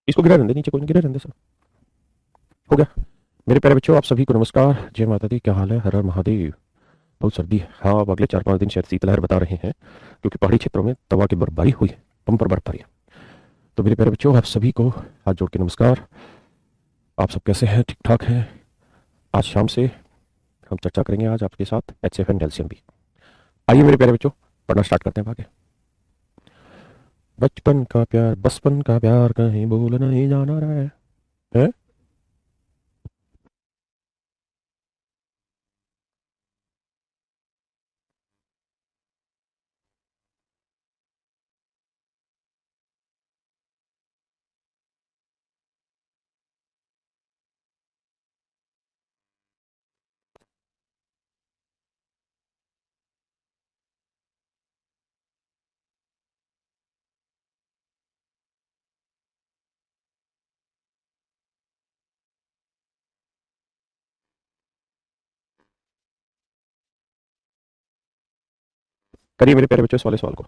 इसको गिरा रहने दे, नीचे कोई नहीं, गिरा रहने दे सर। हो गया। मेरे प्यारे बच्चों, आप सभी को नमस्कार, जय माता दी। क्या हाल है? हर हर महादेव। बहुत सर्दी है। हाँ, अब अगले 4-5 दिन शायद शीतलहर बता रहे हैं, क्योंकि पहाड़ी क्षेत्रों में तवा की बर्फबारी हुई है, बम्पर बर्फबारी है। तो मेरे प्यारे बच्चों, आप सभी को हाथ जोड़ के नमस्कार। आप सब कैसे हैं? ठीक ठाक हैं? आज शाम से हम चर्चा करेंगे आज आपके साथ HCF एंड कैल्शियम भी। आइए मेरे प्यारे बच्चों, पढ़ना स्टार्ट करते हैं आगे। बचपन का प्यार, बचपन का प्यार कहीं भूल नहीं जाना रहा है? करिए मेरे प्यारे बच्चों इस वाले सवाल को।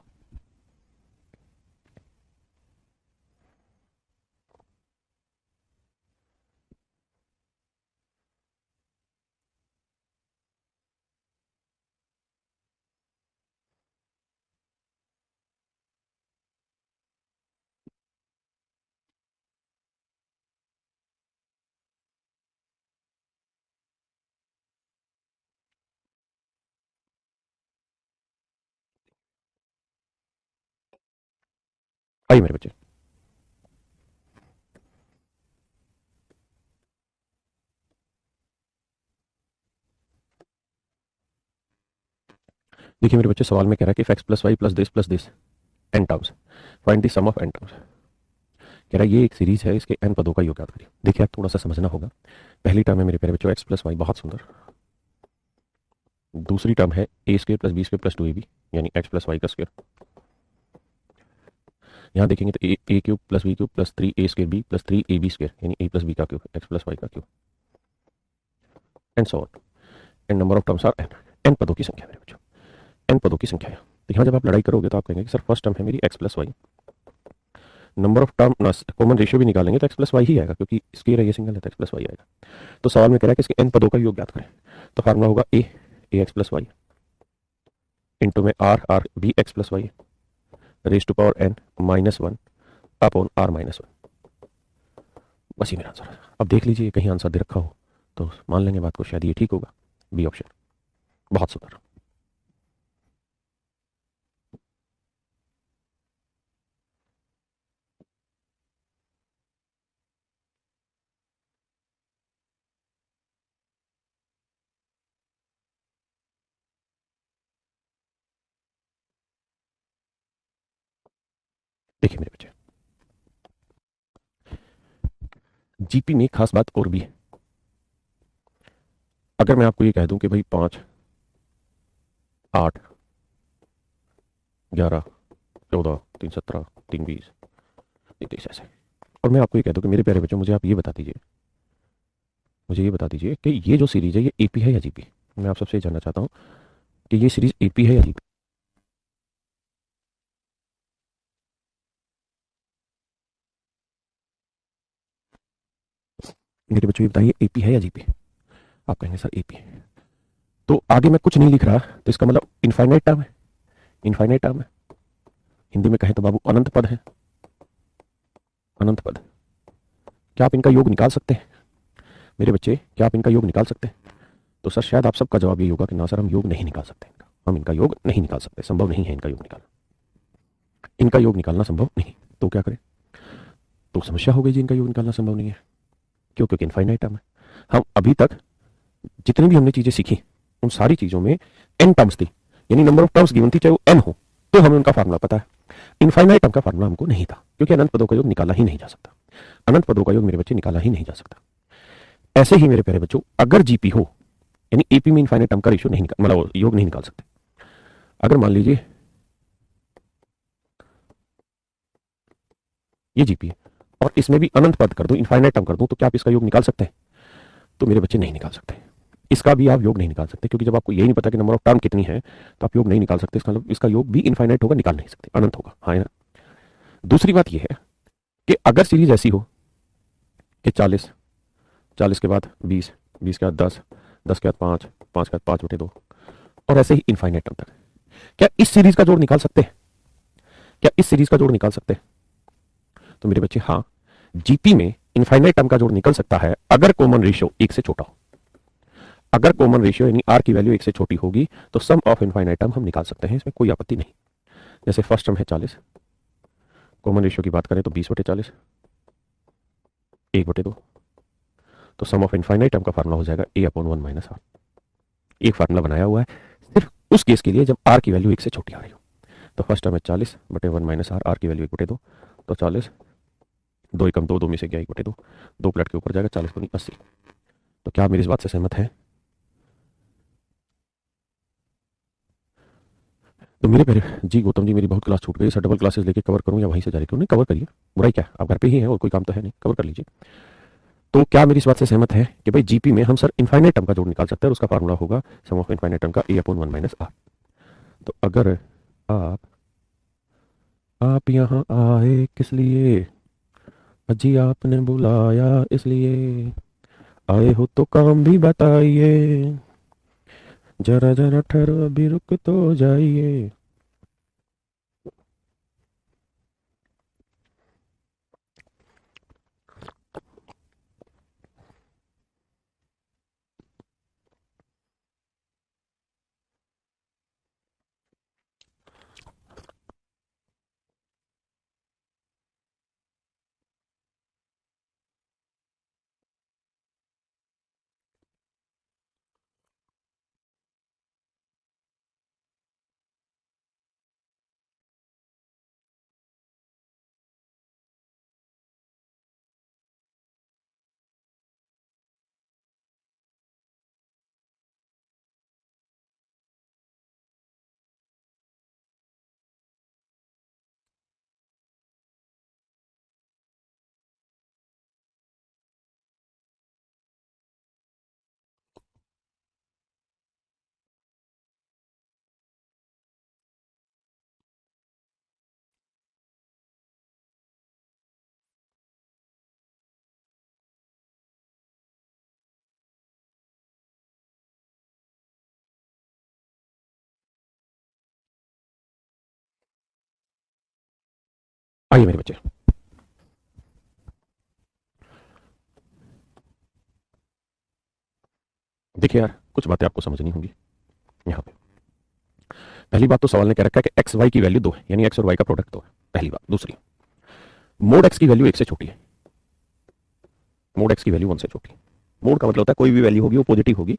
आइए मेरे बच्चे, देखिए मेरे बच्चे, सवाल में कह रहा है कि x plus y plus this n terms, find the sum of n terms. कह रहा है ये एक सीरीज है, इसके एन पदों का योग याद करिए। देखिए, आप थोड़ा सा समझना होगा। पहली टर्म है मेरे प्यारे बच्चों एक्स प्लस वाई, बहुत सुंदर। दूसरी टर्म है a square plus b square plus 2ab, यानी एक्स प्लस वाई का स्क्र। यहाँ देखेंगे तो a cube plus b cube plus 3a² b plus 3ab square, यानी ए प्लस बी का क्यूब, एक्स प्लस वाई का cube, and so on. And number of terms are n. N पदों की संख्या मेरे बच्चों, एन पदों की संख्या है। तो यहाँ जब आप लड़ाई करोगे तो आप कहेंगे कि सर फर्स्ट टर्म है मेरी x plus y, number of term ना कॉमन रेशियो भी निकालेंगे तो एक्स प्लस वाई ही आएगा, क्योंकि स्क्वायर है, ये सिंगल है तो एक्स प्लस वाई आएगा। तो सवाल में कह रहा है कि इसके एन पदों का योग ज्ञात करें। तो फार्मूला होगा a x plus y into में r b x plus y raise to power n minus one upon r minus one. बस ये मेरा आंसर है। अब देख लीजिए कहीं आंसर दे रखा हो तो मान लेंगे बात को, शायद ये ठीक होगा। बी ऑप्शन, बहुत सुंदर। देखिए मेरे बच्चे, जीपी में एक खास बात और भी है। अगर मैं आपको ये कह दूं कि भाई 5, 8, 11, 14, 3, 17, 3, 20, 23 ऐसे, और मैं आपको ये कह दूं कि मेरे प्यारे बच्चों, मुझे आप ये बता दीजिए, मुझे ये बता दीजिए कि ये जो सीरीज है ये एपी है या जीपी। मैं आप सबसे जानना चाहता हूँ कि ये सीरीज एपी है या जीपी। मेरे बच्चों ये बताइए, एपी है या जीपी? आप कहेंगे सर एपी। तो आगे मैं कुछ नहीं लिख रहा, तो इसका मतलब इनफाइनाइट टर्म है। इनफाइनाइट टर्म है, हिंदी में कहें तो बाबू अनंत पद है। अनंत पद, क्या आप इनका योग निकाल सकते हैं? मेरे बच्चे, क्या आप इनका योग निकाल सकते हैं? तो सर शायद आप सबका जवाब ये होगा कि ना सर, हम योग नहीं निकाल सकते इनका, हम इनका योग नहीं निकाल सकते, संभव नहीं है इनका योग निकालना। इनका योग निकालना संभव नहीं, तो क्या करें? तो समस्या हो गई जी, इनका योग निकालना संभव नहीं है। क्यों? क्योंकि इनफाइनाइट टर्म है। हम अभी तक जितनी भी हमने चीजें सीखी, उन सारी चीजों में एन टर्म्स थी, यानी नंबर ऑफ टर्म्स गिवन थी, चाहे वो एन हो, तो हमें उनका फार्मूला पता है। इनफाइनाइट टर्म का फार्मूला हमको नहीं था, क्योंकि अनंत पदों का योग निकाला ही नहीं जा सकता। अनंत पदों का योग मेरे बच्चे निकाला ही नहीं जा सकता। ऐसे ही मेरे प्यारे बच्चों, अगर जीपी हो, यानी एपी में इनफाइनाइट टर्म का रेशियो नहीं निकाल, मतलब योग नहीं निकाल सकते। अगर मान लीजिए ये जीपी है और इसमें भी अनंत पद कर दूं, इनफाइनाइट टर्म कर दूं, तो क्या आप इसका योग निकाल सकते हैं? तो मेरे बच्चे नहीं निकाल सकते। इसका भी आप योग नहीं निकाल सकते, क्योंकि जब आपको यही नहीं पता कि नंबर ऑफ टर्म कितनी है, तो आप योग नहीं निकाल सकते। इसका मतलब इसका योग भी इनफाइनाइट होगा, निकाल नहीं सकते, अनंत होगा। हाँ है ना? दूसरी बात यह है कि अगर सीरीज ऐसी हो कि 40, 40 के बाद 20, 20 के बाद 10, 10 के बाद 5, 5 के बाद 5/2 और ऐसे ही इनफाइनाइट टर्म तक, क्या इस सीरीज का जोड़ निकाल सकते हैं? क्या इस सीरीज का जोड़ निकाल सकते हैं? तो मेरे बच्चे हाँ, जीपी में इनफाइनाइट टर्म का जोड़ निकल सकता है अगर कॉमन रेशियो 1 से छोटा हो। अगर कॉमन रेशियो यानी आर की वैल्यू 1 से छोटी होगी तो सम ऑफ इनफाइनाइट टर्म हम निकाल सकते हैं, इसमें कोई आपत्ति नहीं। जैसे फर्स्ट टर्म है 40, कॉमन रेशियो की बात करें तो 20/40, 1/2, तो सम ऑफ इनफाइनाइट टर्म का फार्मूला हो जाएगा a/1 - r। एक फार्मूला बनाया हुआ है सिर्फ उस केस के लिए जब आर की वैल्यू 1 से छोटी आ रही हो। तो फर्स्ट टर्म है 40/1 - r, आर की वैल्यू 1/2, तो 40, 2 एकम 2, 2 में से गया 1/2, 2 प्लट के ऊपर जाएगा, 40×80। तो क्या आप मेरी इस बात से सहमत हैं? तो मेरे प्यारे जी गौतम जी, मेरी बहुत क्लास छूट गई सर, डबल क्लासेस लेके कवर करूं या वहीं से जारी करूं? नहीं, कवर करिए, बुराई क्या है, आप घर पे ही हैं और कोई काम तो है नहीं, कवर कर लीजिए। तो क्या मेरी इस बात से सहमत है कि भाई जीपी में हम सर इनफाइनाइट टर्म का जोड़ निकाल सकते हैं और उसका फार्मूला होगा सम ऑफ इनफाइनाइट टर्म का a/1 - r। तो अगर आप आप यहाँ आए किस लिए, अजी आपने बुलाया इसलिए, आए हो तो काम भी बताइए, जरा जरा ठहरो अभी रुक तो जाइए। आइए मेरे बच्चे, देखिए यार कुछ बातें आपको समझनी होंगी यहाँ पे। पहली बात तो सवाल ने कह रखा है कि एक्स वाई की वैल्यू 2 है, यानी एक्स और वाई का प्रोडक्ट 2 है, पहली बात। दूसरी, मोड एक्स की वैल्यू 1 से छोटी है, मोड एक्स की वैल्यू 1 से छोटी है। मोड का मतलब होता है कोई भी वैल्यू होगी वो पॉजिटिव होगी,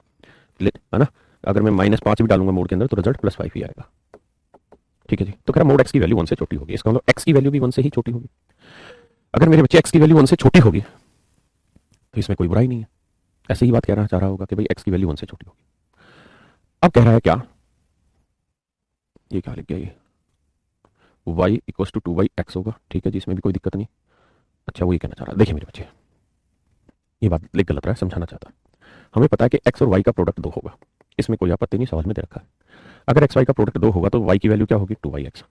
है ना। अगर मैं -5 भी डालूंगा मोड के अंदर तो रिजल्ट +5 ही आएगा। ठीक है जी, तो कह रहा मोड एक्स की वैल्यू 1 से छोटी होगी, इसका मतलब एक्स की वैल्यू भी 1 से ही छोटी होगी। अगर मेरे बच्चे एक्स की वैल्यू 1 से छोटी होगी तो इसमें कोई बुराई नहीं है, ऐसे ही बात कहना चाह रहा होगा कि भाई एक्स की वैल्यू 1 से छोटी होगी। अब कह रहा है क्या, ये क्या लिख गया ये, y = 2y(x) होगा, ठीक है जी, इसमें भी कोई दिक्कत नहीं। अच्छा वो ये कहना चाह रहा है, देखिए मेरे बच्चे ये बात लिख गलत रहा है, समझाना चाहता है। हमें पता है कि x और y का प्रोडक्ट 2 होगा, इसमें कोई आपत्ति नहीं, सवाल में दे रखा है। अगर एक्स वाई का प्रोडक्ट 2 होगा तो y की वैल्यू क्या होगी, 2y(x).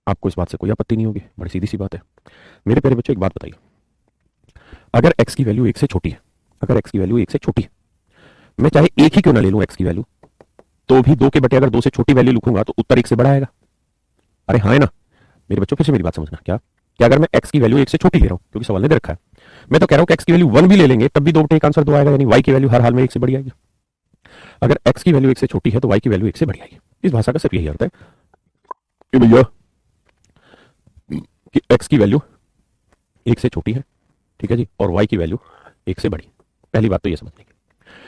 आपको इस बात से कोई आपत्ति नहीं होगी, बड़ी सीधी सी बात है। मेरे प्यारे बच्चों एक बात बताइए, अगर x की वैल्यू 1 से छोटी है, अगर x की वैल्यू 1 से छोटी है, मैं चाहे एक ही क्यों ना ले लूं x की वैल्यू, तो भी 2 के बटे अगर 2 से छोटी वैल्यू लिखूंगा तो उत्तर 1 से बड़ा आएगा। अरे हाँ है ना मेरे बच्चों, फिर से मेरी बात समझना, क्या कि अगर मैं x की वैल्यू 1 से छोटी ले रहा हूं क्योंकि सवाल ने दे रखा है, मैं तो कह रहा हूं कि x की वैल्यू 1 भी ले लेंगे तब भी 2 बटे एक आंसर 2 आएगा, यानी y की वैल्यू हर हाल में 1 से बड़ी आएगी। अगर x की वैल्यू 1 से छोटी है तो y की वैल्यू 1 से बड़ी आएगी। इस भाषा का सिर्फ यही अर्थ है कि भैया कि x की वैल्यू 1 से छोटी है, ठीक है जी, और y की वैल्यू 1 से बड़ी। पहली बात तो ये समझने की।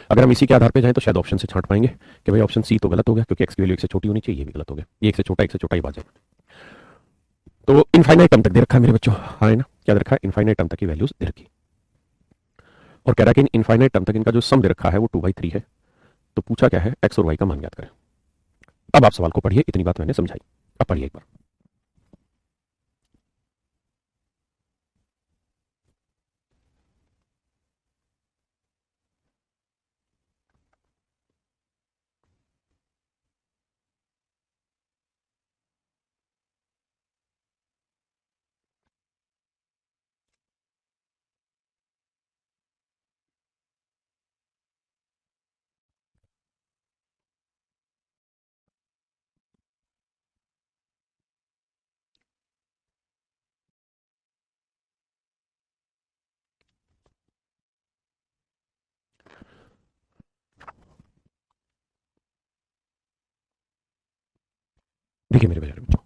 अगर हम इसी के आधार पे जाएं तो शायद ऑप्शन से छांट पाएंगे कि भाई ऑप्शन सी तो गलत हो गया क्योंकि एक्स की वैल्यू 1 से छोटी होनी चाहिए, ये भी गलत हो गया, ये 1 से छोटा ही बात है। तो इनफाइनाइट टर्म तक दे रखा है मेरे बच्चों, हाँ है ना, क्या दे रखा है, इनफाइनाइट टर्म तक की वैल्यूज दे रखी, और कह रहा है कि इन इनफाइनाइट टर्म तक इनका जो सम दे रखा है वो 2/3 है। तो पूछा क्या है, एक्स और वाई का मान ज्ञात करें। अब आप सवाल को पढ़िए, इतनी बात मैंने समझाई, अब पढ़िए एक बार। देखिए मेरे प्यारे बच्चों,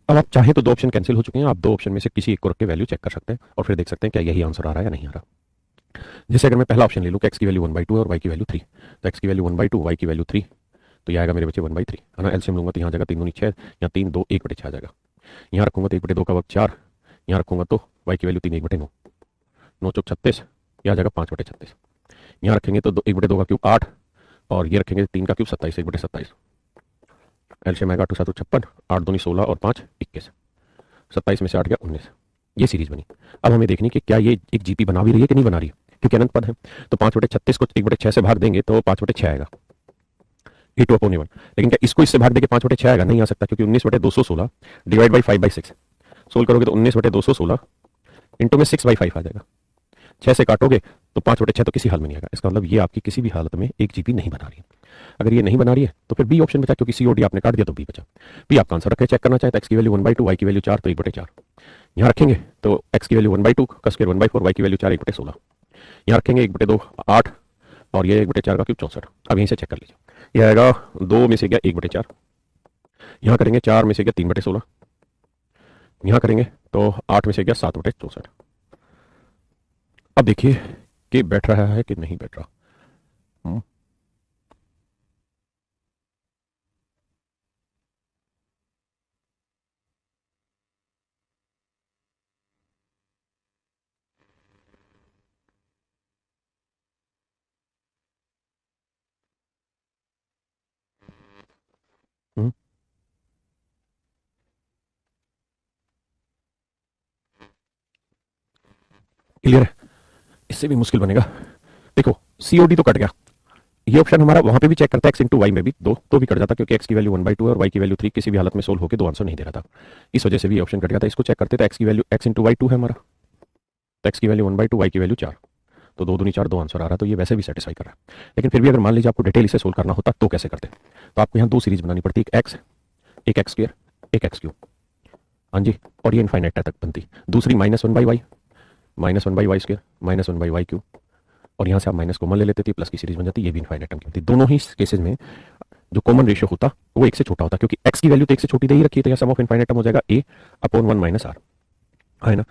अब आप चाहें तो दो ऑप्शन कैंसिल हो चुके हैं, आप दो ऑप्शन में से किसी एक को रख के वैल्यू चेक कर सकते हैं और फिर देख सकते हैं क्या यही आंसर आ रहा है या नहीं आ रहा। जैसे अगर मैं पहला ऑप्शन ले लूँ कि एक्स की वैल्यू 1/2 है और वाई की वैल्यू 3, तो एक्स की वैल्यू 1/2, वाई की वैल्यू 3, तो यह आएगा मेरे बच्चे 1/3 है ना। एलसीएम लूंगा तो यहाँ जाएगा 3 दूनी 6, या 3 2 1/6 आ जाएगा। यहाँ रखूंगा तो 1/2 का वर्ग 4, यहाँ रखूंगा तो वाई की वैल्यू 3 1/9, 9 चौक 36, यह आ जाएगा 5/36। यहाँ रखेंगे तो 1/2 का क्यूब 8, और ये रखेंगे 3 का क्यूब 27, 1/27। एलसीएम आएगा 8 7 56, 8 दूनी 16 और 5 21, 27 में से 8 गया 19। ये सीरीज बनी। अब हमें देखनी कि क्या ये एक जीपी बना भी रही है कि नहीं बना रही है, क्योंकि अनंत पद है। तो 5/36 को 1/6 से भाग देंगे तो 5/6 आएगा, E2/1। लेकिन क्या इसको इससे भाग देंगे 5/6 आएगा? नहीं आ सकता, क्योंकि 19/216 डिवाइड बाई 5/6 सोल्व करोगे तो 19/216 इंटू में 6/5 आ जाएगा। 6 से काटोगे तो 5/6 तो किसी हाल में नहीं आएगा। इसका मतलब ये आपकी किसी भी हालत में एक जीपी नहीं बना रही है। अगर ये नहीं बना रही है तो फिर बी ऑप्शन बचा, क्योंकि सीओडी आपने काट दिया तो बी बचा। बी आपका आंसर रखें, चेक करना चाहे तो एक्स की वैल्यू 1/2, वाई की वैल्यू 4, तो 1/4 यहाँ रखेंगे तो एक्स की वैल्यू 1/2 का स्क्वायर 1/4, वाई की वैल्यू 4 1/16, यहाँ रखेंगे 1/2 8, और ये 1/4 का क्यूब 64। अब यहीं से चेक कर लीजिए, यह आएगा 2 में से गया 1/4, यहाँ करेंगे 4 में से गया 3/16, यहाँ करेंगे तो 8 में से गया 7/64। अब देखिए कि बैठ रहा है कि नहीं बैठ रहा। हम्म, हम्म, क्लियर है? इससे भी मुश्किल बनेगा। देखो सीओडी तो कट गया, ये ऑप्शन हमारा वहां पे भी चेक करता है, एक्स इंटू वाई में भी दो तो भी कट जाता, क्योंकि एक्स की वैल्यू 1/2 है और वाई की वैल्यू 3 किसी भी हालत में सोल्व होकर दो आंसर नहीं दे रहा था। इस वजह से भी ऑप्शन कट गया था। इसको चेक करते तो एक्स की वैल्यू एक्स इंटू वाई 2 है हमारा, तो एक्स की वैल्यू 1/2, वाई की वैल्यू 4, तो 2 दूनी 4, दो आंसर आ रहा है, तो ये वैसे भी सेटिस्फाई कर रहा है। लेकिन फिर भी अगर मान लीजिए आपको डिटेल इसे सोल्व करना होता तो कैसे करते? तो आपको यहाँ दो सीरीज बनानी पड़ती, एक एक्स स्क्र, एक एक्स क्यूब। हाँ जी, और ये इनफाइनाइट तक बनती। दूसरी -1/y, -1/y square, -1/y cube, और यहाँ से आप माइनस कॉमन ले लेते थे, प्लस की सीरीज बन जाती, ये भी इनफाइनाइट टर्म की होती। दोनों ही केसेस में जो कॉमन रेशियो होता वो एक से छोटा होता, क्योंकि एक्स की वैल्यू तो एक से छोटी दे ही रखी है, तो यहाँ सम ऑफ इनफाइनाइट टर्म हो जाएगा a/1 - r, है ना।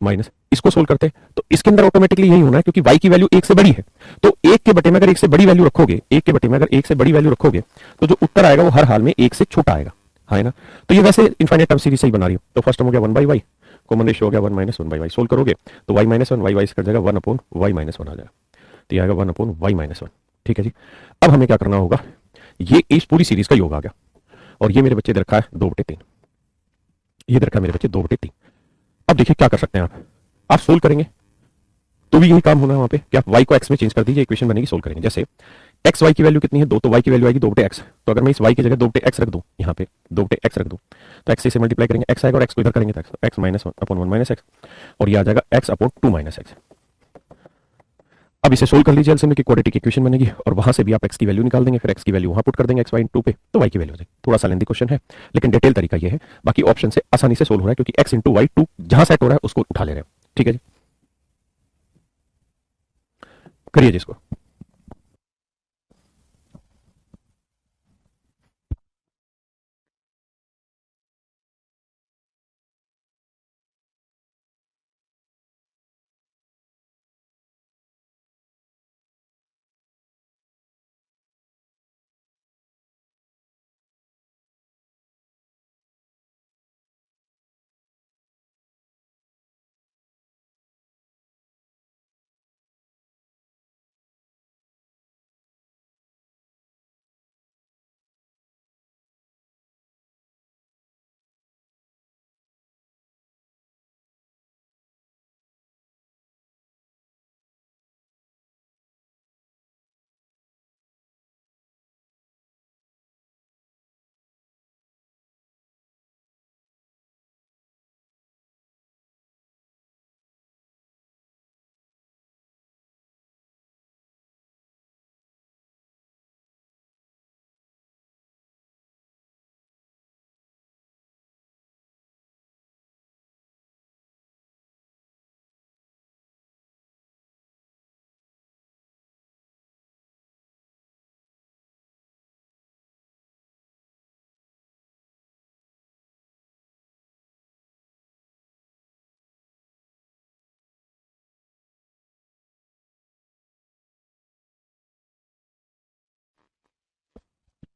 माइनस इसको सोल्व करते तो इसके अंदर ऑटोमेटिकली यही होना है, क्योंकि y की वैल्यू एक से बड़ी है, तो एक के बटे में अगर एक से बड़ी वैल्यू रखोगे, एक के बटे में अगर एक से बड़ी वैल्यू रखोगे तो जो उत्तर आएगा वो हर हाल में एक से छोटा आएगा, है ना। तो ये वैसे इनफाइनाइट टर्म सीरीज सही बना रही है। तो फर्स्ट टर्म हो गया 1/y, कॉमन रेशियो हो गया 1 - 1/y, सोल्व करोगे तो y-1 y कर जाएगा 1/y-1 आ जाएगा, तो ये आएगा 1/y-1। ठीक है जी। अब हमें क्या करना होगा, ये इस पूरी सीरीज का योग आ गया, और ये मेरे बच्चे दे रखा है 2/3, ये दे रखा है मेरे बच्चे 2/3। अब देखिए क्या कर सकते हैं आप सोल्व करेंगे तो भी यही काम होना है वहां पे कि आप y को x में चेंज कर दीजिए, इक्वेशन बनेगी, सोल्व करेंगे। जैसे एक्स वाई की वैल्यू कितनी है 2, तो y की वैल्यू आएगी 2/x, तो अगर मैं इस y की जगह 2/x रख दूं, यहाँ पे 2/x रख दूं, तो x से मल्टीप्लाई करेंगे, x आएगा, और x को इधर करेंगे तो x -1/1 - x, और ये आ जाएगा x/2 - x। अब इसे सोल्व कर लीजिए एलसीएम में, कि क्वाड्रेटिक इक्वेशन बनेगी, और वहां से भी आप x की वैल्यू निकाल देंगे, फिर x की वैल्यू वहां पुट कर देंगे x/2 पे, तो y की वैल्यू आ जाएगी। थोड़ा सा लेंदी क्वेश्चन है, लेकिन डिटेल तरीका ये है। बाकी ऑप्शन से आसानी से सोल्व हो रहा है, क्योंकि x/y2 जहां सेट हो रहा है उसको उठा ले रहे हैं। ठीक है जी, करिए जिसको।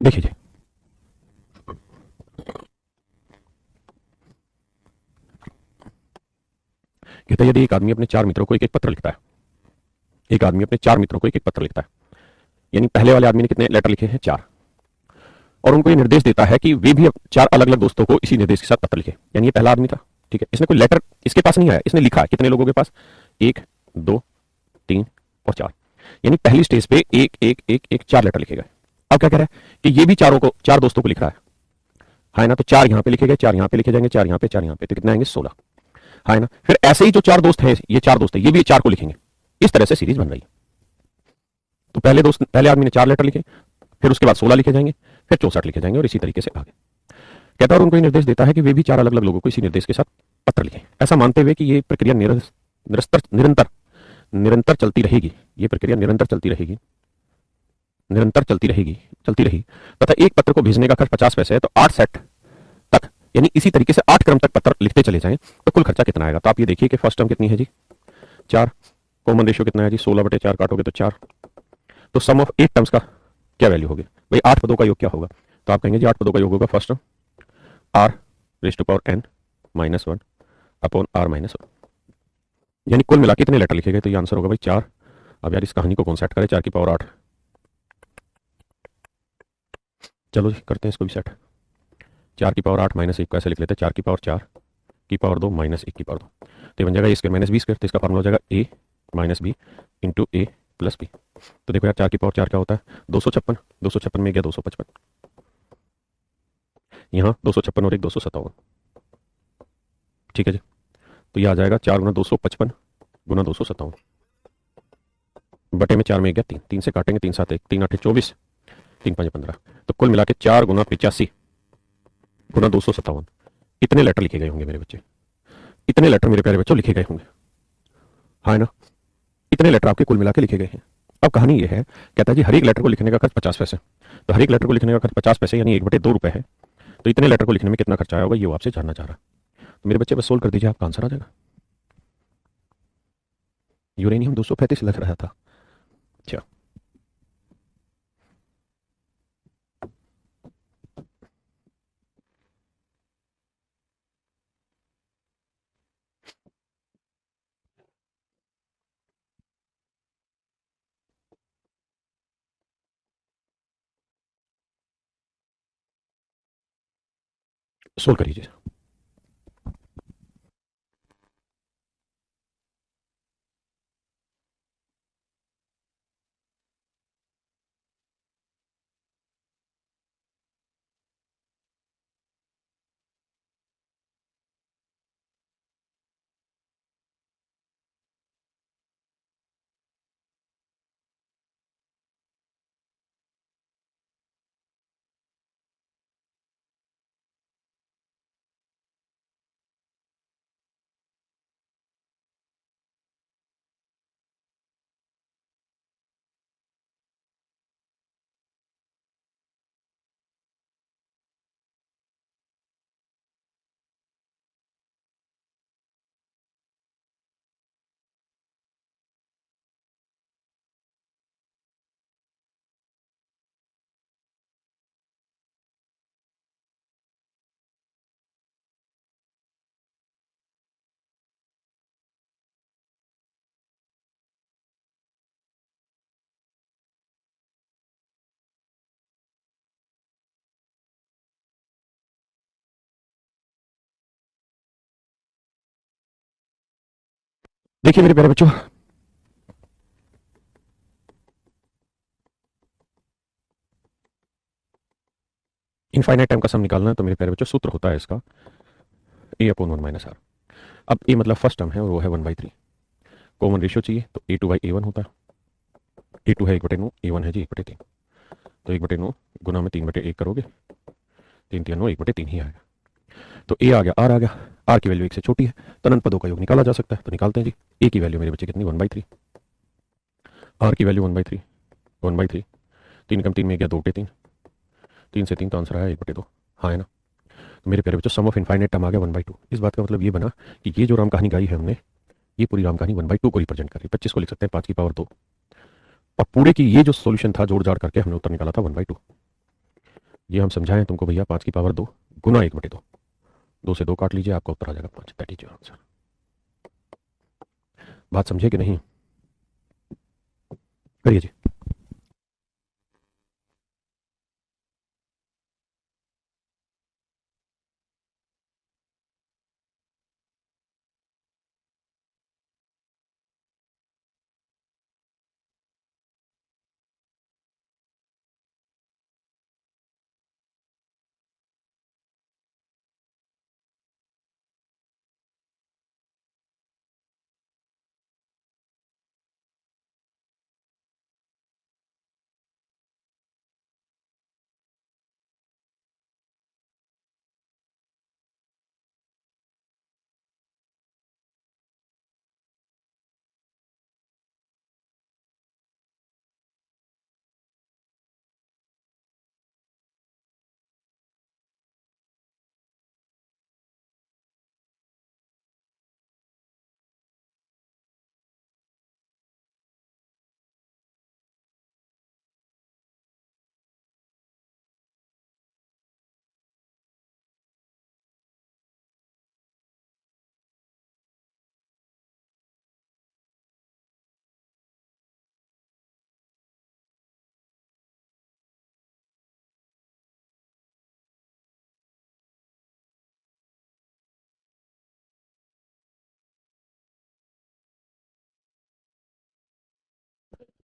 देखिए जी, कहते हैं यदि एक आदमी अपने चार मित्रों को एक एक पत्र लिखता है, एक आदमी अपने चार मित्रों को एक एक पत्र लिखता है, यानी पहले वाले आदमी ने कितने लेटर लिखे हैं? चार। और उनको ये निर्देश देता है कि वे भी चार अलग अलग दोस्तों को इसी निर्देश के साथ पत्र लिखे। यानी ये पहला आदमी था, ठीक है, इसने कोई लेटर इसके पास नहीं आया, इसने लिखा है कितने लोगों के पास? एक, दो, तीन और चार। यानी पहली स्टेज पे एक एक एक एक चार लेटर लिखे गए। अब क्या कह रहा है कि ये भी चारों को, चार दोस्तों को लिख रहा है, हाँ ना? तो चार यहां पे लिखे गए, चार यहां पे लिखे जाएंगे, चार यहां पे, चार यहां पे, तो कितने आएंगे? 16, हाँ ना? फिर ऐसे ही जो चार दोस्त हैं, ये चार दोस्त है, ये भी चार को लिखेंगे। इस तरह से सीरीज बन रही है। तो पहले आदमी ने चार लेटर लिखे, फिर उसके बाद 16 लिखे जाएंगे, फिर 64 लिखे जाएंगे और इसी तरीके से आगे। कहता है और उनको ये निर्देश देता है कि वे भी चार अलग अलग लोगों को इसी निर्देश के साथ पत्र लिखें, ऐसा मानते हुए कि ये प्रक्रिया निरंतर निरंतर चलती रहेगी। ये प्रक्रिया निरंतर चलती रही तथा एक पत्र को भेजने का खर्च 50 पैसे है, तो 8 सेट तक, यानी इसी तरीके से 8 क्रम तक पत्र लिखते चले जाएं तो कुल खर्चा कितना आएगा? तो आप ये देखिए कि फर्स्ट टर्म कितनी है जी? 4। कॉमन रेशियो कितना है जी? 16/4 काटोगे तो 4। तो सम ऑफ 8 टर्म्स का क्या वैल्यू होगी भाई? 8 पदों का योग क्या होगा? तो आप कहेंगे जी 8 पदों का योग होगा first term r⁻n-1 upon r-1, यानी कुल मिला के कितने लेटर लिखे गए? तो ये आंसर होगा भाई 4। अब यार इस कहानी को कौन सेट करे? 4 की पावर 8। चलो जी करते हैं इसको भी सेट। 4 की पावर 8 -1 को ऐसे लिख लेते हैं 4 की पावर 4 की पावर 2 -1 की पावर 2, तो ये बन जाएगा a²-b²। तो इसका फार्मूला हो जाएगा a - b into a + b। तो देखो यार 4 की पावर 4 क्या होता है? 256। 256 में गया 255, यहाँ 256 और 1 257, ठीक है जी। तो ये आ जाएगा 4 × 255 × 257 बटे में 4 में गया 3, 3 से काटेंगे 3 7 1, 3 8 24, 3 5 15, तो कुल मिला के 4 × 85 × 257। इतने लेटर लिखे गए होंगे मेरे बच्चे, इतने लेटर मेरे प्यारे बच्चों लिखे गए होंगे, हाँ ना? इतने लेटर आपके कुल मिला के लिखे गए हैं। अब कहानी ये है, कहता है जी हर एक लेटर को लिखने का खर्च 50 पैसे, तो हर एक लेटर को लिखने का खर्च 50 पैसे यानी 1/2 रुपए है। तो इतने लेटर को लिखने में कितना खर्चा आया होगा ये वो आपसे जानना चाह रहा है। तो मेरे बच्चे बस सोल्व कर दीजिए, आपका आंसर आ जाएगा। यूरेनियम 235 लग रहा था। अच्छा, सोल्व करिए। देखिए मेरे प्यारे बच्चों, इनफाइनाइट टाइम का सम निकालना है तो मेरे प्यारे बच्चों सूत्र होता है इसका a/1 - r। अब a मतलब फर्स्ट टर्म है और वो है 1/3। कॉमन रेशियो चाहिए तो a2/a1 होता है। a2 है 1/9, a1 है जी 1/3, तो 1/9 गुना में 3/1 करोगे, 3 3 9 1/3 ही आएगा। तो a आ गया, r आ गया, r की वैल्यू 1 से छोटी है तो अनंत पदों का योग निकाला जा सकता है, तो निकालते हैं जी। a की वैल्यू मेरे बच्चे कितनी? 1/3। r की वैल्यू 1/3, 1/3, 3 कम 3 में गया 2/3, 3 से 3 तो आंसर आया 1/2, हाँ है ना? तो मेरे प्यारे बच्चों सम ऑफ इनफाइनाइट टर्म आ गया 1/2। इस बात का मतलब ये बना कि ये जो राम कहानी गाई है हमने, ये पूरी राम कहानी 1/2 को रिप्रेजेंट कर रही है। 25 को लिख सकते हैं 5 की पावर 2, और पूरे की ये जो सॉल्यूशन था जोड़ जाड़ करके हमने उत्तर निकाला था 1/2। ये हम समझाएं तुमको भैया, 5 की पावर 2 गुना 1/2, 2 से 2 काट लीजिए, आपका उत्तर आ जाएगा 5। That is your answer. बात समझे कि नहीं? करिए जी।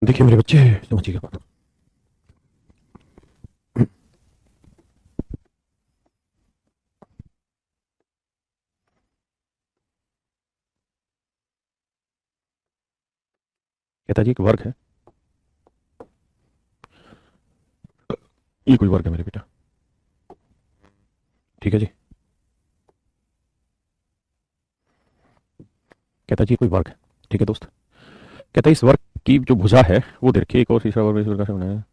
देखिए मेरे बच्चे, समझिएगा बात। कहता जी एक वर्ग है, ये कोई वर्ग है मेरे बेटा, ठीक है जी। कहता जी कोई वर्ग है, ठीक है दोस्त। कहता है इस वर्ग की जो भुजा है वो देखिए, एक और तीसरा वर्ग इस प्रकार से बना है।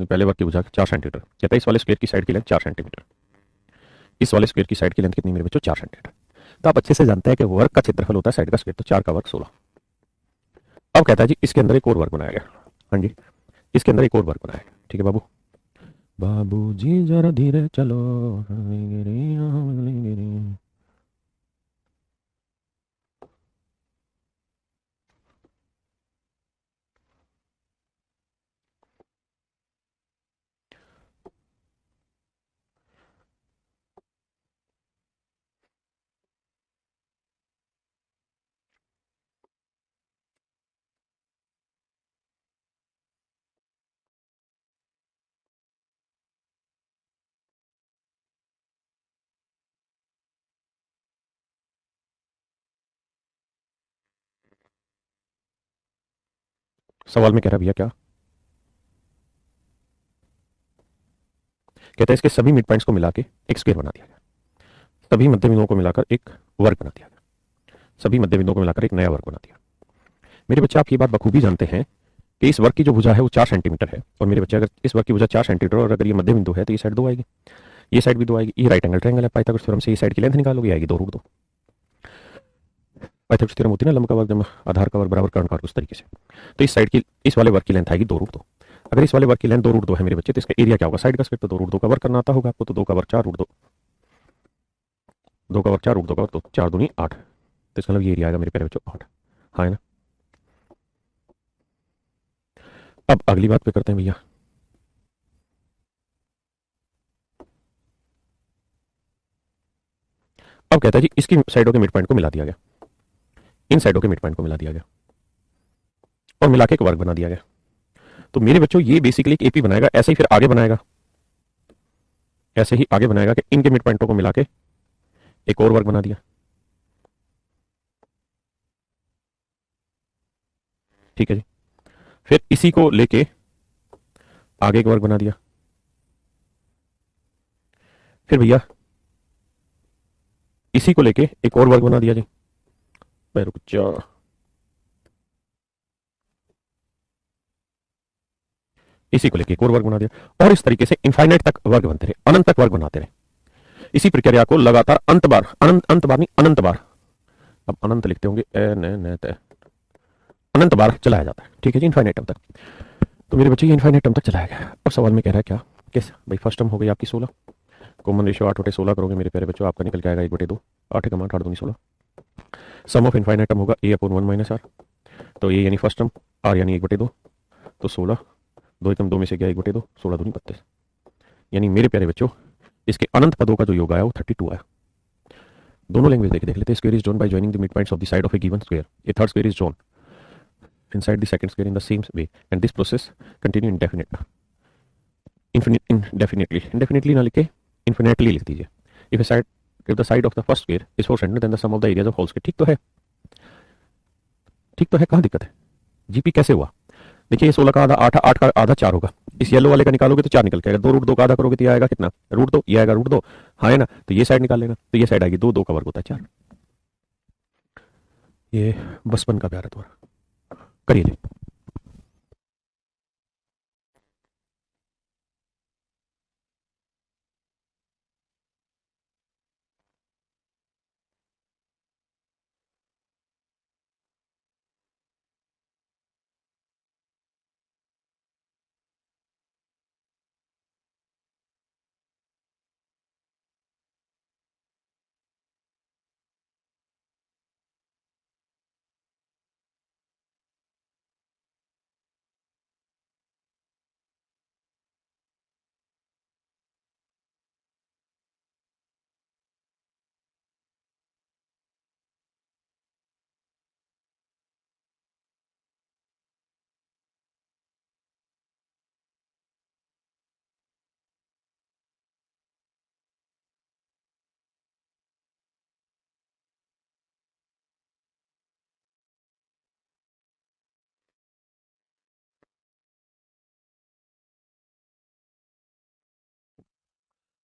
पहले वर्ग की भुजा 4 सेंटीमीटर। कहता है इस वाले स्क्वायर की साइड की लेंथ 4 सेंटीमीटर। इस वाले स्क्वायर की साइड की लेंथ कितनी मेरे बच्चों? 4 सेंटीमीटर। तो आप अच्छे से जानते हैं कि वर्ग का क्षेत्रफल होता है साइड का स्क्वायर, तो 4 का वर्ग 16। अब कहता है जी इसके अंदर एक और वर्ग बनाया गया। हाँ जी, इसके अंदर एक और वर्ग बनाया गया, ठीक है बाबू। बाबूजी जरा धीरे चलो। सवाल में कह रहा भैया क्या कहता है, इसके सभी मिड पॉइंट्स को मिला के एक स्क्वायर बना दिया गया, सभी मध्य बिंदुओं को मिलाकर एक वर्ग बना दिया गया, सभी मध्य बिंदुओं को मिलाकर एक नया वर्ग बना दिया। मेरे बच्चे आप ये बात बखूबी जानते हैं कि इस वर्ग की जो भुजा है वो 4 सेंटीमीटर है, और मेरे बच्चे अगर इस वर्ग की भुजा 4 सेंटीमीटर और अगर ये मध्य बिंदु है तो ये साइड 2 आएगी, ये साइड भी 2 आएगी। ये राइट एंगल ट्रायंगल है, पाइथागोरस थ्योरम से ये साइड की लेंथ निकालोगे, आएगी 2√2। पाइथागोरस थ्योरम होती है ना, लंब का वर्ग जमा आधार का वर्ग बराबर कर्ण का वर्ग, उस तरीके से। तो इस साइड की इस वाले वर्ग की लेंथ आएगी 2√2। अगर इस वाले वर्ग की लेंथ 2√2 है मेरे बच्चे, तो इसका एरिया क्या होगा? साइड का स्क्वायर। तो 2√2 का वर्ग करना आता होगा आपको, तो 2 का वर्ग 4√2, 2 का वर्ग 4√2 का वर्ग, तो 4×2=8। तो इसका मतलब ये एरिया आएगा मेरे प्यारे बच्चों 8। हाँ है ना? अब अगली बात पे करते हैं भैया। अब कहता है जी इसकी साइडों के मिड पॉइंट को मिला दिया गया, इन साइडों के मिड पॉइंट को मिला दिया गया और मिला के एक वर्ग बना दिया गया। तो मेरे बच्चों ये बेसिकली एक एपी बनाएगा, ऐसे ही फिर आगे बनाएगा, ऐसे ही आगे बनाएगा कि इनके मिड पॉइंटों को मिला के एक और वर्ग बना दिया, ठीक है जी। फिर इसी को लेके आगे एक वर्ग बना दिया, फिर भैया इसी को लेके एक और वर्ग बना दिया जी। मैं रुक जा, इसी को लेके एक और वर्ग बना दिया, और इस तरीके से इनफाइनाइट तक वर्ग बनते रहे, अनंत तक वर्ग बनाते रहे। इसी प्रक्रिया को लगातार अंत बार, अंत बार नहीं अनंत बार, अब अनंत लिखते होंगे, अनंत बार चलाया जाता है, ठीक है जी, इनफाइनाइट तक। तो मेरे बच्चे ये इनफाइनाइट टर्म तक चलाया गया। अब सवाल में कह रहा है क्या, कैसे भाई, फर्स्ट टर्म हो गई आपकी 16, कॉमन रेशियो 8/16 करोगे मेरे प्यारे बच्चों, आपका निकल के आएगा 1/2, 8 कमा 8 दूनी 16। सम ऑफ इनफाइनाइट टर्म होगा a/1 - r, तो ये यानी फर्स्ट टर्म, r यानी 1/2, तो 16, 2 एकम 2 में से गया 1/2, 16 दूनी 32। यानी मेरे प्यारे बच्चों इसके अनंत पदों का जो योग आया वो 32 आया। दोनों लैंग्वेज देख लेते हैं। Square is drawn by joining the mid points of the side of A given square. A third square is drawn inside the second square in the same way, and this process continue indefinitely ना लिखे infinitely लिख दीजिए। if the side of the first square is 4 cm then the sum of the areas of whole square। ठीक तो है, ठीक तो है, कहाँ दिक्कत है? जीपी कैसे हुआ? देखिए ये 16 का आधा 8, 8 का आधा 4 होगा। इस येलो वाले का निकालोगे तो 4 निकल के आएगा। 2 रूट 2 का आधा करोगे तो ये आएगा कितना, √2, ये आएगा √2, हाँ है ना। तो ये साइड निकाल लेना, तो ये साइड आएगी 2, 2 का वर्ग होता है 4। ये बचपन का प्यार है तुम्हारा, करिए जी।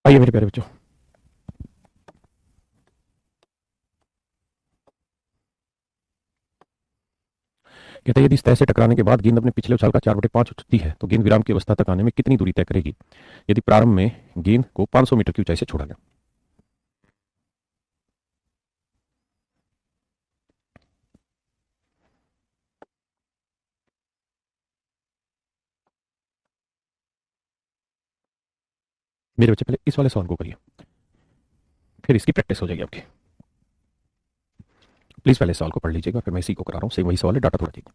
आइए मेरे प्यारे बच्चों, कहते हैं यदि तय से टकराने के बाद गेंद अपने पिछले उछाल का 4/5 उठती है तो गेंद विराम की अवस्था तक आने में कितनी दूरी तय करेगी यदि प्रारंभ में गेंद को 500 मीटर की ऊंचाई से छोड़ा गया। मेरे बच्चे पहले इस वाले सवाल को करिए, फिर इसकी प्रैक्टिस हो जाएगी आपकी। प्लीज पहले सवाल को पढ़ लीजिएगा, फिर मैं इसी को करा रहा हूँ, सेम वही सवाल है, डाटा थोड़ा ठीक।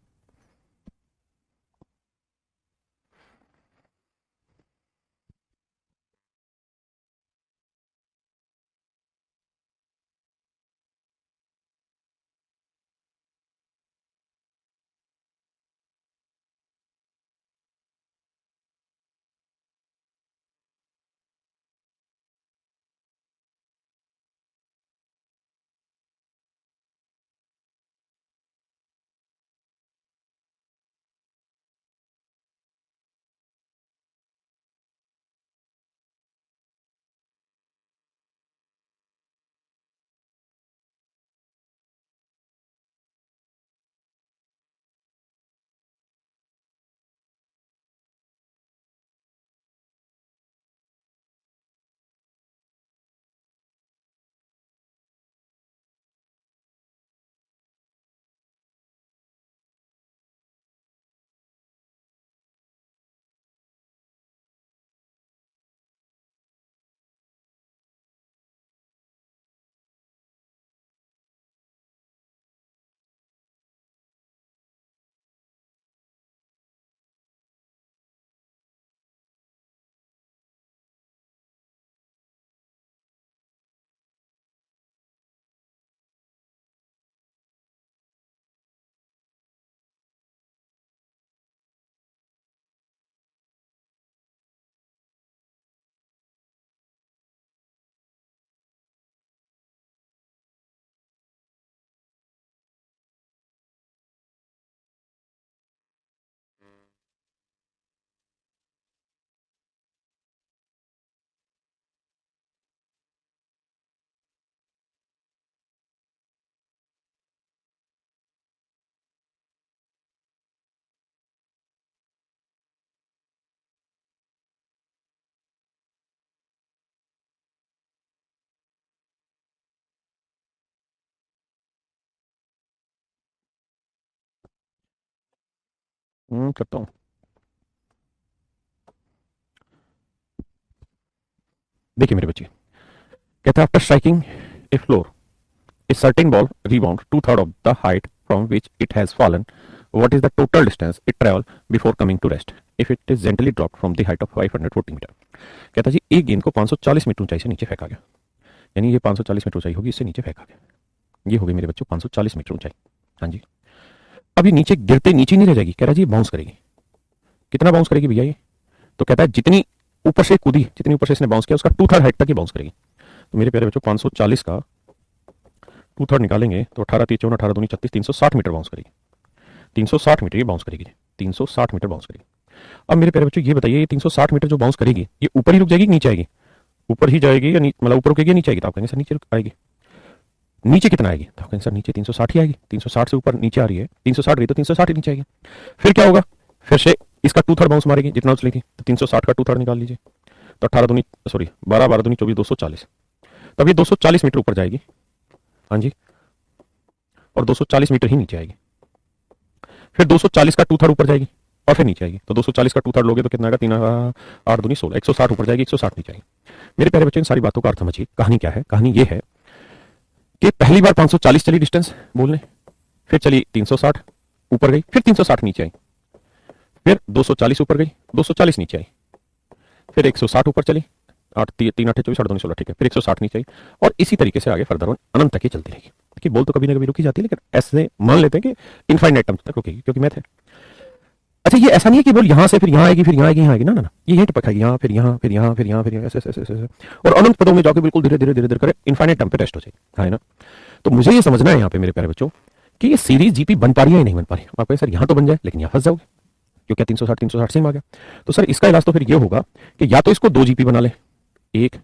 करता हूँ। देखिए मेरे बच्चे, कहता है after striking A floor a certain ball rebound 2/3 of the height from which it has fallen. What is the total distance it travel before coming to rest if it is gently dropped from the height of 540 metre? कहता जी एक गेंद को 540 metre ऊंचाई से नीचे फेंका गया, यानी ये 540 मीटर ऊंचाई होगी, इससे नीचे फेंका गया, ये होगी मेरे बच्चों 540 मीटर ऊंचाई। हाँ जी, अब ये नीचे गिरते नीचे नहीं रह जाएगी, कह रहा जी बाउंस करेगी। कितना बाउंस करेगी भैया ये? तो कहता है जितनी ऊपर से कूदी, जितनी ऊपर से इसने बाउंस किया उसका 2/3 हाइट तक ही बाउंस करेगी। तो मेरे प्यारे बच्चों 540 का 2/3 निकालेंगे तो 18 × 3 = 18 दूनी 36, 360 मीटर बाउंस करेगी। 360 मीटर ये बाउंस करेगी, 360 मीटर बाउंस करेगी। अब मेरे प्यारे बच्चों ये बताइए, ये 360 मीटर जो बाउंस करेगी ये ऊपर ही रुक जाएगी कि नीचे आएगी? ऊपर ही जाएगी या मतलब ऊपर रुकेगी या नीचे आएगी? तो आप कहेंगे सर नीचे आएगी। नीचे कितना आएगी? तो आप कहेंगे सर नीचे 360 ही आएगी। 360 से ऊपर नीचे आ रही है, 360 रही तो 360 ही नीचे आएगी। फिर क्या होगा? फिर से इसका 2/3 बाउंस मारेगी जितना उछली थी, तो 360 का 2/3 निकाल लीजिए। तो 18 दूनी सॉरी 12 12 दूनी 24, 240। तब ये 240 मीटर ऊपर जाएगी। हाँ जी, और 240 मीटर ही नीचे आएगी। फिर 240 का 2/3 ऊपर जाएगी और फिर नीचे आएगी। तो 240 का 2/3 लोगे तो कितना आएगा? 3 8 दूनी 16, 160 ऊपर जाएगी, 160 नीचे आएगी। मेरे प्यारे बच्चों इन सारी बातों का अर्थ समझिए। कहानी क्या है? कहानी ये है कि पहली बार 540 चली डिस्टेंस बोलने, फिर चली 360 ऊपर गई, फिर 360 नीचे आई, फिर 240 ऊपर गई, 240 नीचे आई, फिर 160 ऊपर चली, 8 3 8 24 8 2 16, ठीक है, फिर 160 नीचे आई, और इसी तरीके से आगे फर्दर ऑन अनंत तक ही चलती रहेगी। कि बोल तो कभी ना कभी रुकी जाती है, लेकिन ऐसे मान लेते हैं कि इनफाइनाइट टर्म तक रुकेगी, क्योंकि मैथ है। अच्छा, ये ऐसा नहीं है कि बोल यहां से फिर यहां आएगी, फिर यहां आएगी, यहां आएगी, ना ना ना, ये यहीं टपक आएगी, यहां फिर यहां फिर यहां फिर यहां फिर यहां, ऐसे ऐसे ऐसे ऐसे, और अनंत पदों में जाके बिल्कुल धीरे धीरे धीरे धीरे करे इनफाइनाइट टर्म पे रेस्ट हो जाएगी, है ना। तो मुझे ये समझना है यहाँ पे मेरे प्यारे बच्चों कि ये सीरीज जीपी बन पा रही है या नहीं बन पा रही है। आप कहें सर यहाँ तो बन जाए, लेकिन यहाँ फंस जाओगे क्योंकि 360 से ही आ गया। तो सर इसका इलाज तो फिर ये होगा कि या तो इसको 2 जीपी बना ले, एक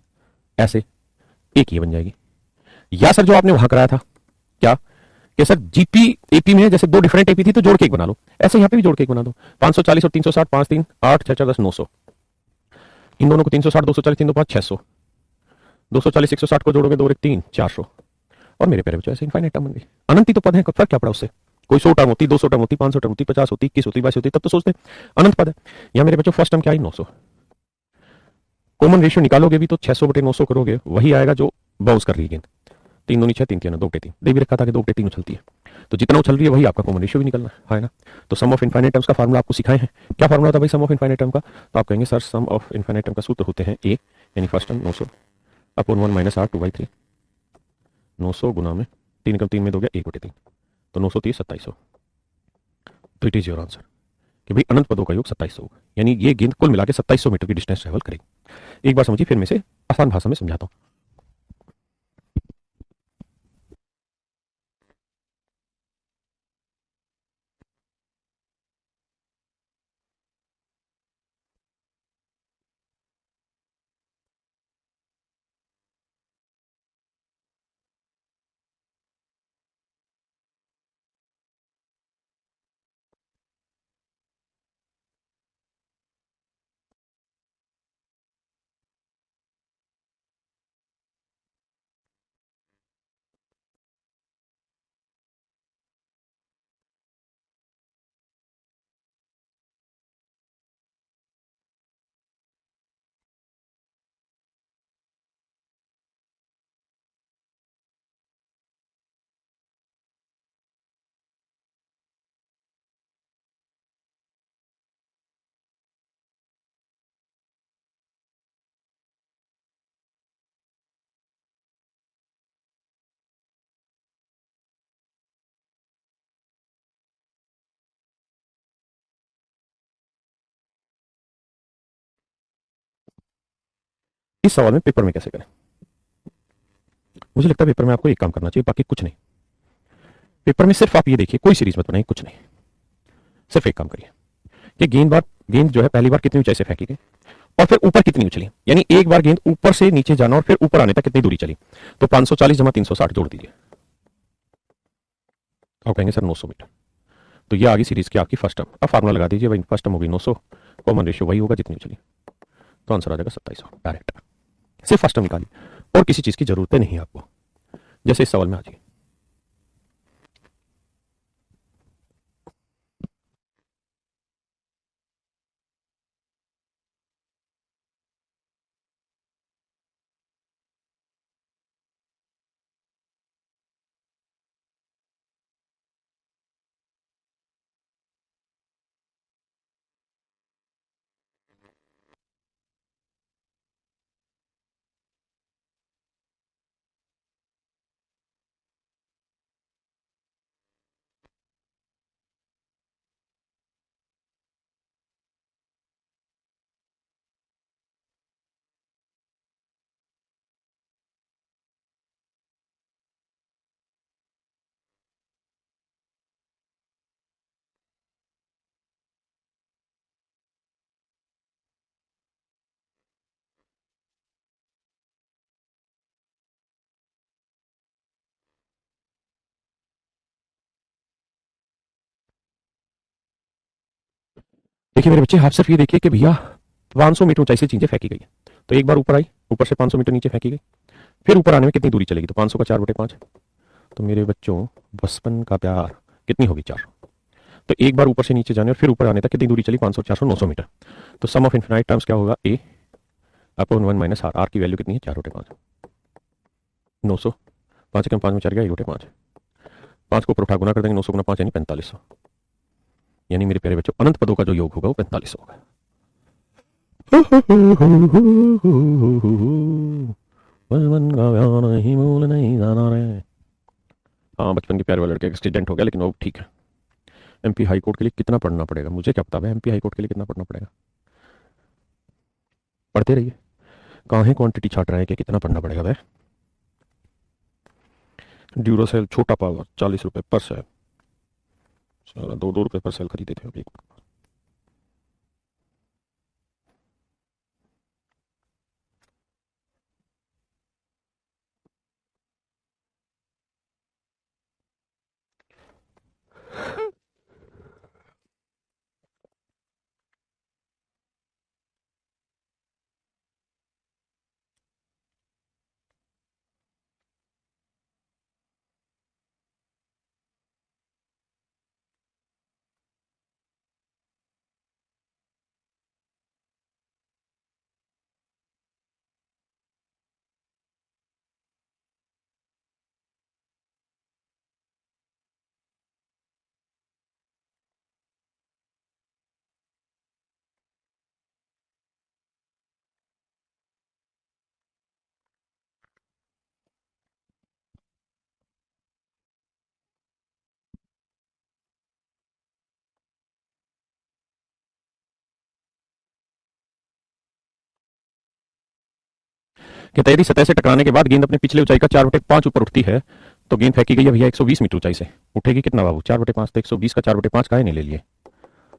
ऐसे, एक ये बन जाएगी, या सर जो आपने वहां कराया था क्या कि सर जीपी एपी में जैसे 2 डिफरेंट एपी थी तो जोड़ के एक बना लो, ऐसे यहाँ पे भी जोड़ के एक बना दो। 540 और 360, 5 3 8 6 4 10 900, इन दोनों को 360 240 3 2 5 600, 240 160 को जोड़ोगे 2 1 3 400, और मेरे प्यारे बच्चों ऐसे इनफाइनाइट टर्म बन गई। अनंत ही तो पद है, फर्क क्या पड़ा उससे? कोई 100 टर्म होती, 200 टर्म होती, 500 टर्म होती, 50 होती, 21 होती, 22 होती, तब तो सोचते अनंत पद है। या मेरे बच्चों फर्स्ट टर्म क्या आई? 900। कॉमन रेशियो निकालोगे भी तो 600/900 करोगे, वही आएगा जो बाउंस कर रही है गेंद। 3 दूनी 6 3 3 2 3 दे भी रखा था कि 2 3 उछलती है, तो जितना उछल रही है वही आपका कॉमन रेशियो भी निकलना है ना। तो सम ऑफ इनफाइनाइट टर्म्स का फार्मूला आपको सिखाए हैं। क्या फार्मूला था भाई सम ऑफ इनफाइनाइट टर्म का? तो आप कहेंगे sir sum of infinite term का सूत्र होते हैं ए, यानी first term 900 upon 1 minus r 2/3, 900 गुना में 3 कम 3 में दोगे 1/3, तो 930 2700। तो इट इज योर आंसर कि भाई अनंत पदों का योग 2700 होगा, यानी ये गेंद कुल मिला के 2700 मीटर की डिस्टेंस ट्रेवल करेगी। एक बार समझिए, फिर मैं इसे आसान भाषा में समझाता हूँ। इस सवाल में पेपर में कैसे करें? मुझे लगता है पेपर में आपको एक काम करना चाहिए, बाकी कुछ नहीं। पेपर में सिर्फ आप ये देखिए, कोई सीरीज मत बनाइए, कुछ नहीं, सिर्फ एक काम करिए कि गेंद जो है पहली बार कितनी ऊंचाई से फेंकी गई और फिर ऊपर कितनी उछली, यानी एक बार गेंद ऊपर से नीचे जाना और फिर ऊपर आने तक कितनी दूरी चली। तो 540 जमा 360 जोड़ दीजिए, आप कहेंगे सर 900 मीटर। तो ये आ गई सीरीज की आपकी फर्स्ट टर्म। अब फार्मूला लगा दीजिए भाई, फर्स्ट टर्म होगी 900, कॉमन रेशियो वही होगा जितनी उछली, तो आंसर आ जाएगा 2700 डायरेक्ट। सिर्फ फर्स्ट टर्म निकालिए और किसी चीज की जरूरत नहीं आपको, जैसे इस सवाल में आ जाइए। देखिए मेरे बच्चे, आप सिर्फ ये देखिए कि भैया 500 मीटर ऊंचाई से चीजें फेंकी गई है। तो एक बार ऊपर आई, ऊपर से 500 मीटर नीचे फेंकी गई, फिर ऊपर आने में कितनी दूरी चलेगी? तो 500 का 4/5। तो मेरे बच्चों, बचपन का प्यार कितनी होगी? 4। तो एक बार ऊपर से नीचे जाने और फिर ऊपर आने तक कितनी दूरी चली? 500, 400, 900 मीटर। तो सम ऑफ इन्फिनाइट टर्म्स क्या होगा? ए अपॉन 1 माइनस आर। आर की वैल्यू कितनी है? 4/5। 900, 5 के 5 में 4 गया, 1/5। 5 को ऊपर उठा गुना कर देंगे, 900 गुना 5 यानी 4500। यानी मेरे प्यारे बच्चों, अनंत पदों का जो योग होगा वो 4500 होगा। बचपन का प्यार नहीं भूल नहीं जाना रे। हाँ, बचपन के प्यारे वाले लड़के का एक्सीडेंट हो गया, लेकिन वो ठीक है। एमपी हाई कोर्ट के लिए कितना पढ़ना पड़ेगा? मुझे क्या पता है एमपी हाई कोर्ट के लिए कितना पढ़ना पड़ेगा। पढ़ते रहिए। कहाँ है क्वांटिटी छाट रहे हैं कि कितना पढ़ना पड़ेगा भाई। ड्यूरोसेल छोटा पावर 40 रुपए पर सेल। 2 रुपए पर सेल खरीदे थे अभी। कहता है यदि सतह से टकराने के बाद गेंद अपने पिछले ऊंचाई का 4/5 ऊपर उठती है तो गेंद फेंकी गई है भैया 120 मीटर ऊंचाई से। उठेगी कितना बाबू? 4/5। तो 120 का 4/5 का नहीं ले लिए?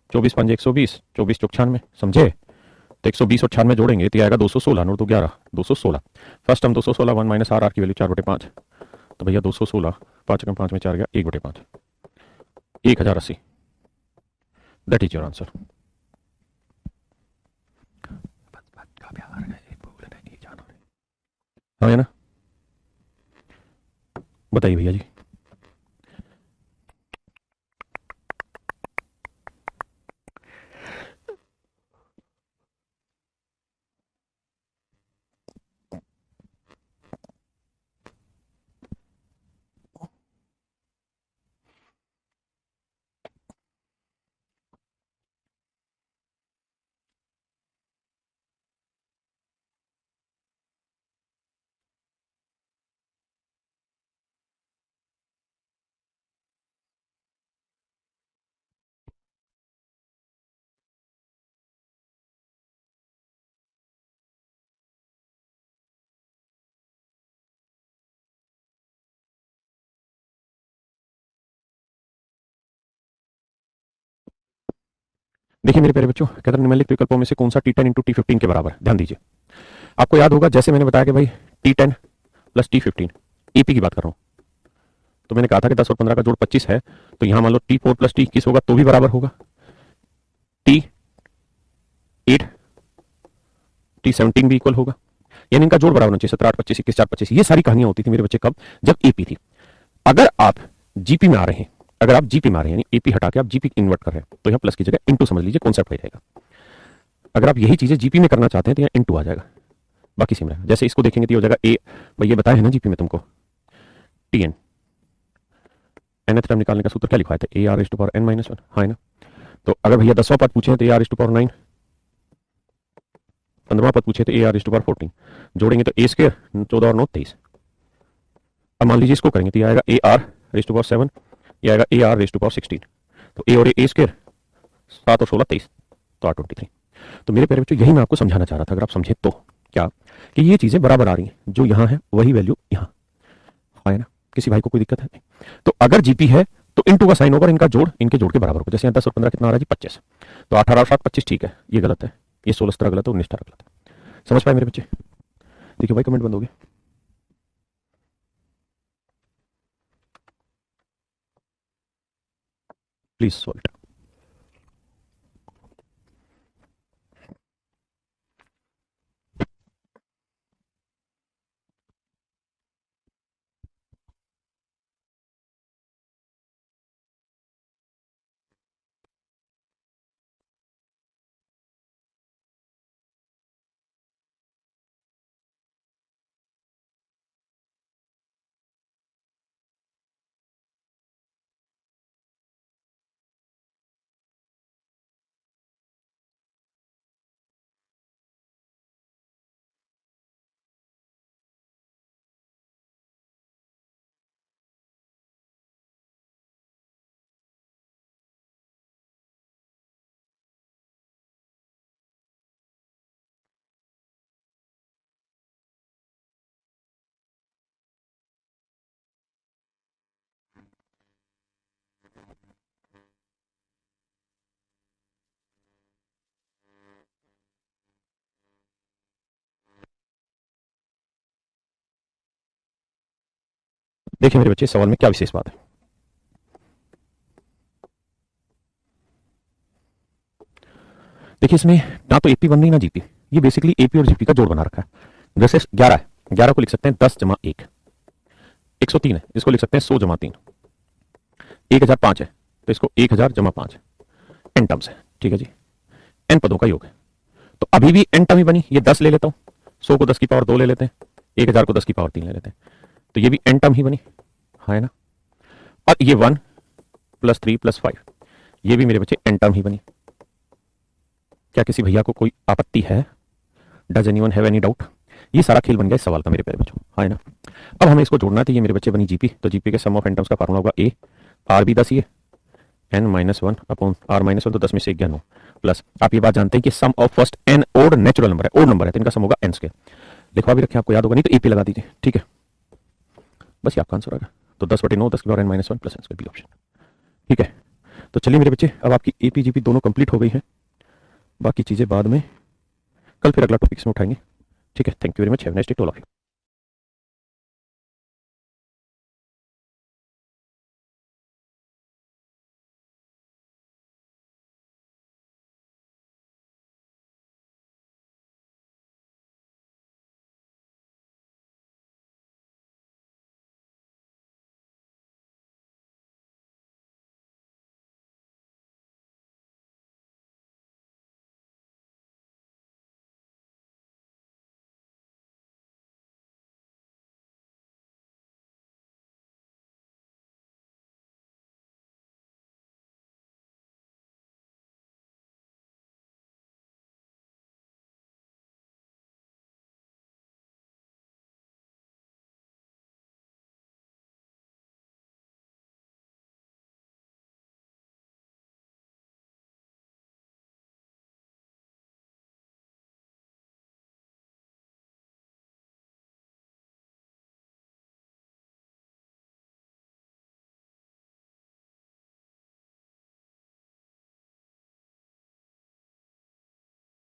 24 पंजे 120, 24 चौक 96, समझे? तो 120 और 96 जोड़ेंगे तो आएगा 216, नोट 211, 216। फर्स्ट हम 216, 1 माइनस आर, आर की वैल्यू 4/5। तो भैया 216, 5 कम 5 में 4 गया, 1/5, 1080। That is your answer. हाँ है ना? बताइए भैया जी। देखिए मेरे प्यारे बच्चों, कहते हैं निम्नलिखित विकल्पों में से कौन सा T10 इंटू T15 के बराबर है? ध्यान दीजिए। आपको याद होगा जैसे मैंने बताया कि भाई T10 प्लस T15, एपी की बात कर रहा हूं। तो मैंने कहा था कि 10 और 15 का जोड़ 25 है। तो यहां मान लो T4 प्लस T21 होगा तो भी बराबर होगा T8, T17 भी इक्वल होगा। यानी इनका जोड़ बराबर होना चाहिए। 17, 8, 25, 21, 4, 25। ये सारी कहानियां होती थी मेरे बच्चे कब? जब एपी थी। अगर आप जीपी में आ रहे हैं, अगर आप जीपी में आ रहे हैं यानी एपी हटा के आप जीपी इन्वर्ट कर रहे हैं तो यहाँ प्लस की जगह इंटू समझ लीजिए, कॉन्सेप्ट वही रहेगा। अगर आप यही चीजें जीपी में करना चाहते हैं तो यहाँ इंटू आ जाएगा, बाकी सेम रहेगा। जैसे इसको देखेंगे तो ये हो जाएगा ए, भाई ये बताया है ना जीपी में तुमको, टीएन। nth टर्म निकालने का सूत्र क्या लिखा था? A r s to power n minus one, हाँ है ना? तो अगर भैया 10वां पद पूछे तो a r s to power 9, 15वां पद पूछे तो a r s to power 14। जोड़ेंगे तो ए स्क्र 14 और 9 23। अब मान लीजिए इसको करेंगे तो ये आएगा a r raise to power 7, ये आएगा a r raise to power 16। तो ए और ए स्क्र 7 और 16 23, तो आर 23। तो मेरे प्यारे बच्चों, यही मैं आपको समझाना चाह रहा था। अगर आप समझे तो क्या, कि ये चीजें बराबर आ रही हैं, जो यहाँ है वही वैल्यू यहाँ है ना? किसी भाई को कोई दिक्कत है? नहीं। तो अगर जीपी है तो इंटू का साइन होगा और इनका जोड़ इनके जोड़ के बराबर होगा। जैसे यहाँ 10 और 15 कितना आ रहा है जी? 25। तो 18 और 7 25, ठीक है, ये गलत है। ये 16 17 गलत है, 19 18 गलत है। समझ पाए मेरे बच्चे? देखिए भाई, कमेंट बंद हो गए। Please solve it. देखिए मेरे बच्चे, सवाल में क्या विशेष बात है। देखिए इसमें ना तो एपी बन रही ना जीपी, ये बेसिकली एपी और जीपी का जोड़ बना रखा है। जैसे 11 है, 11 को लिख सकते हैं 10 जमा 1, 103 है, इसको लिख सकते हैं 100 जमा 3, 1005 है तो इसको 1000 जमा 5, एन टर्म्स है, ठीक है जी, एन पदों का योग है। तो अभी भी एन टर्म ही बनी, ये 10 ले लेता हूं, 100 को 10 की पावर 2 ले लेते हैं, 1000 को 10 की पावर 3 ले लेते हैं, तो ये भी एन टर्म ही बनी, हाँ है ना। और ये 1 प्लस 3 प्लस 5, ये भी मेरे बच्चे एन टर्म ही बनी। क्या किसी भैया को कोई आपत्ति है? Does anyone have any doubt? ये सारा खेल बन गया इस सवाल का मेरे प्यारे बच्चों, हाँ है ना। अब हमें इसको जोड़ना है, तो ये मेरे बच्चे बनी जीपी, तो जीपी के सम ऑफ एन टर्म्स का फार्मूला होगा ए, आर भी 10 ही है, n minus 1 upon r minus 1, तो 10 में से 1 गया 9, प्लस आप ये बात जानते हैं कि sum of first n odd natural number है, ओड नंबर है, तो इनका सम होगा एन स्क्वायर। लिखवा भी रखें, आपको याद होगा, नहीं तो एपी लगा दीजिए, ठीक है, बस ये आपका आंसर होगा। तो 10/9 10 की power n minus 1 plus n square B option, ठीक है। तो चलिए मेरे बच्चे, अब आपकी एपी जीपी दोनों कंप्लीट हो गई हैं, बाकी चीजें बाद में, कल फिर अगला टॉपिक इसमें उठाएंगे, ठीक है। Thank you very much, have a nice day to all of you.